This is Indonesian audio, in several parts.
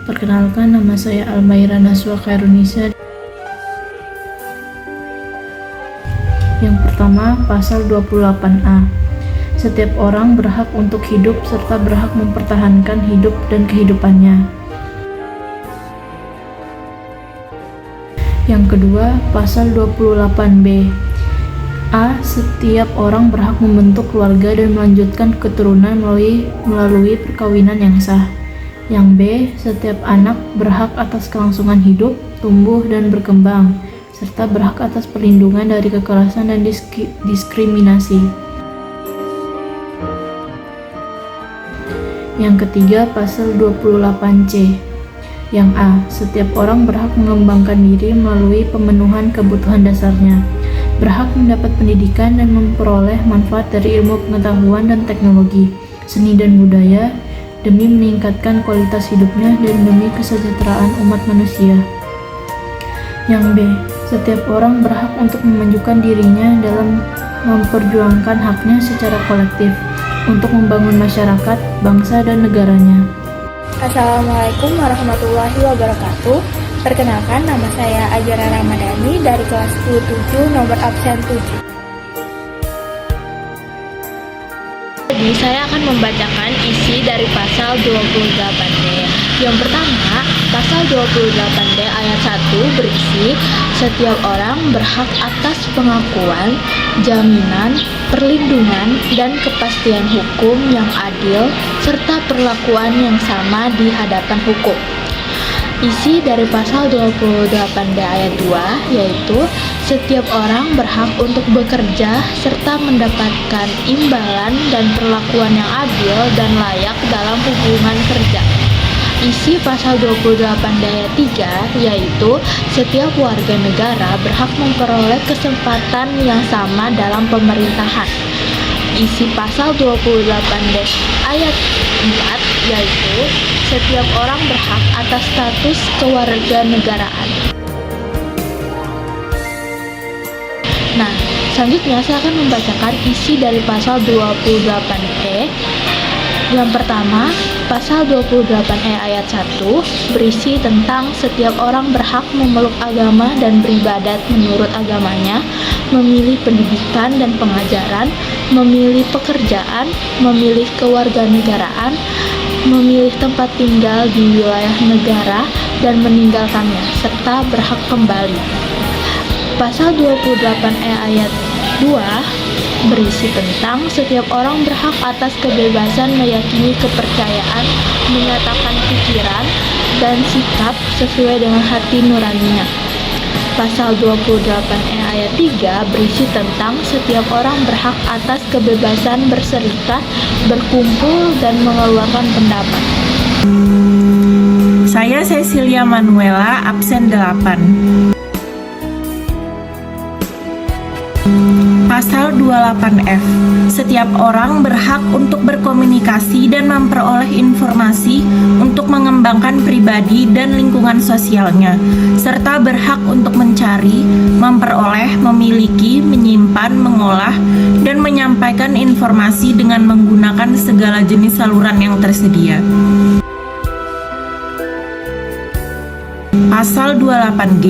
Perkenalkan, nama saya Almaira Naswa Khairunisa. Yang pertama, pasal 28A. Setiap orang berhak untuk hidup serta berhak mempertahankan hidup dan kehidupannya. Yang kedua, pasal 28B. A. Setiap orang berhak membentuk keluarga dan melanjutkan keturunan melalui perkawinan yang sah. Yang B. Setiap anak berhak atas kelangsungan hidup, tumbuh, dan berkembang, serta berhak atas perlindungan dari kekerasan dan diskriminasi. Yang ketiga, pasal 28C. Yang A. Setiap orang berhak mengembangkan diri melalui pemenuhan kebutuhan dasarnya, berhak mendapat pendidikan dan memperoleh manfaat dari ilmu pengetahuan dan teknologi, seni dan budaya, demi meningkatkan kualitas hidupnya dan demi kesejahteraan umat manusia. Yang B. Setiap orang berhak untuk memajukan dirinya dalam memperjuangkan haknya secara kolektif untuk membangun masyarakat, bangsa, dan negaranya. Assalamualaikum warahmatullahi wabarakatuh. Perkenalkan, nama saya Ajara Ramadhani dari kelas 27 nomor absen 7. Jadi saya akan membacakan isi dari pasal 28D. Yang pertama, pasal 28D ayat 1 berisi setiap orang berhak atas pengakuan, jaminan, perlindungan, dan kepastian hukum yang adil serta perlakuan yang sama di hadapan hukum. Isi dari pasal 28D ayat 2 yaitu setiap orang berhak untuk bekerja serta mendapatkan imbalan dan perlakuan yang adil dan layak dalam hubungan kerja. Isi pasal 28D ayat 3 yaitu setiap warga negara berhak memperoleh kesempatan yang sama dalam pemerintahan. Isi pasal 28D ayat 4 yaitu setiap orang berhak atas status kewarganegaraan. Nah, selanjutnya saya akan membacakan isi dari pasal 28E. Yang pertama, pasal 28E ayat 1 berisi tentang setiap orang berhak memeluk agama dan beribadat menurut agamanya, memilih pendidikan dan pengajaran, memilih pekerjaan, memilih kewarganegaraan, memilih tempat tinggal di wilayah negara dan meninggalkannya, serta berhak kembali. Pasal 28E ayat 2 berisi tentang setiap orang berhak atas kebebasan meyakini kepercayaan, menyatakan pikiran dan sikap sesuai dengan hati nuraninya. Pasal 28E ayat 3 berisi tentang setiap orang berhak atas kebebasan berserikat, berkumpul, dan mengeluarkan pendapat. Saya Cecilia Manuela, absen 8. Pasal 28F. Setiap orang berhak untuk berkomunikasi dan memperoleh informasi untuk mengembangkan pribadi dan lingkungan sosialnya, serta berhak untuk mencari, memperoleh, memiliki, menyimpan, mengolah, dan menyampaikan informasi dengan menggunakan segala jenis saluran yang tersedia. Pasal 28G.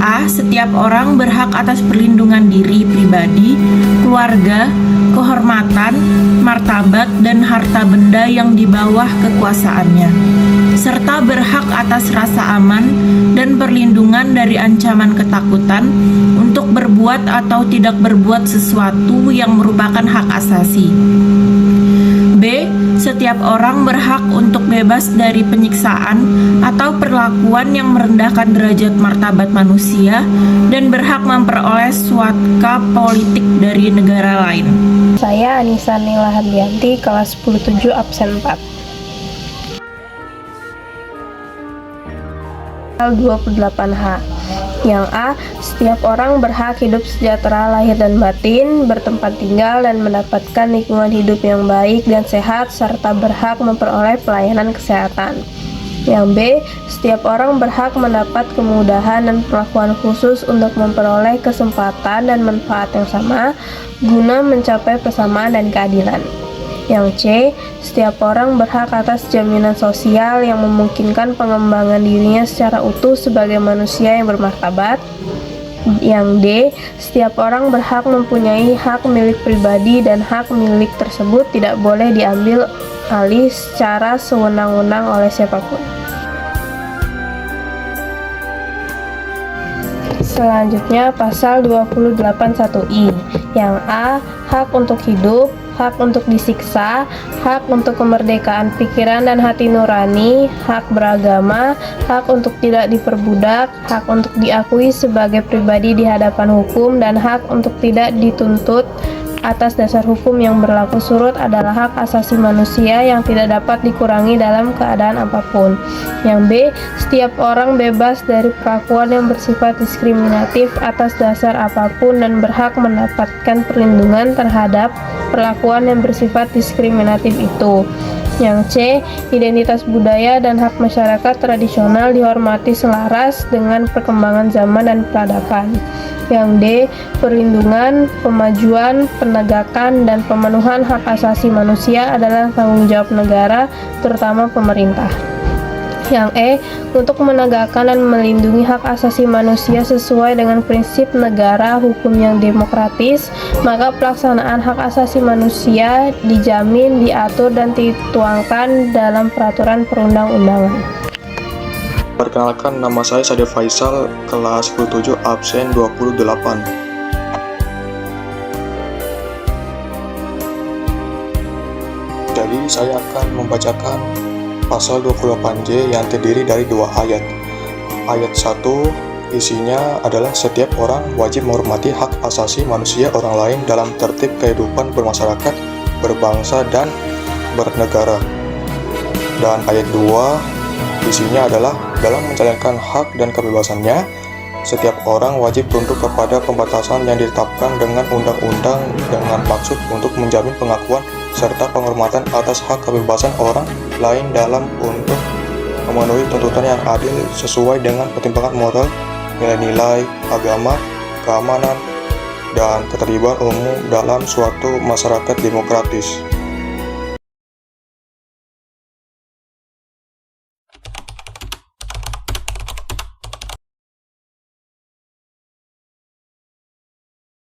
A. Setiap orang berhak atas perlindungan diri pribadi, keluarga, kehormatan, martabat, dan harta benda yang di bawah kekuasaannya, serta berhak atas rasa aman dan perlindungan dari ancaman ketakutan untuk berbuat atau tidak berbuat sesuatu yang merupakan hak asasi. B. Setiap orang berhak untuk bebas dari penyiksaan atau perlakuan yang merendahkan derajat martabat manusia dan berhak memperoleh suaka politik dari negara lain. Saya Anissa Nila Hardianti, kelas 17 absen 4. Pasal 28H Yang A. Setiap orang berhak hidup sejahtera lahir dan batin, bertempat tinggal dan mendapatkan lingkungan hidup yang baik dan sehat, serta berhak memperoleh pelayanan kesehatan. Yang B. Setiap orang berhak mendapat kemudahan dan perlakuan khusus untuk memperoleh kesempatan dan manfaat yang sama guna mencapai persamaan dan keadilan. Yang C. Setiap orang berhak atas jaminan sosial yang memungkinkan pengembangan dirinya secara utuh sebagai manusia yang bermartabat. Yang D. Setiap orang berhak mempunyai hak milik pribadi dan hak milik tersebut tidak boleh diambil alih secara sewenang-wenang oleh siapapun. Selanjutnya pasal 281I. Yang A. Hak untuk hidup, hak untuk disiksa, hak untuk kemerdekaan pikiran dan hati nurani, hak beragama, hak untuk tidak diperbudak, hak untuk diakui sebagai pribadi di hadapan hukum, dan hak untuk tidak dituntut atas dasar hukum yang berlaku surut adalah hak asasi manusia yang tidak dapat dikurangi dalam keadaan apapun. Yang B. Setiap orang bebas dari perlakuan yang bersifat diskriminatif atas dasar apapun dan berhak mendapatkan perlindungan terhadap perlakuan yang bersifat diskriminatif itu. Yang C. Identitas budaya dan hak masyarakat tradisional dihormati selaras dengan perkembangan zaman dan peradaban. Yang D. Perlindungan, pemajuan, penegakan, dan pemenuhan hak asasi manusia adalah tanggung jawab negara, terutama pemerintah. Yang E. Untuk menegakkan dan melindungi hak asasi manusia sesuai dengan prinsip negara hukum yang demokratis, maka pelaksanaan hak asasi manusia dijamin, diatur, dan dituangkan dalam peraturan perundang-undangan. Perkenalkan, nama saya Sade Faisal, kelas 17 absen 28. Jadi saya akan membacakan pasal 28J yang terdiri dari 2 ayat. Ayat 1 isinya adalah setiap orang wajib menghormati hak asasi manusia orang lain dalam tertib kehidupan bermasyarakat, berbangsa, dan bernegara. Dan ayat 2 isinya adalah dalam menjalankan hak dan kebebasannya, setiap orang wajib tunduk kepada pembatasan yang ditetapkan dengan undang-undang dengan maksud untuk menjamin pengakuan serta penghormatan atas hak kebebasan orang lain dalam untuk memenuhi tuntutan yang adil sesuai dengan pertimbangan moral, nilai-nilai, agama, keamanan, dan ketertiban umum dalam suatu masyarakat demokratis.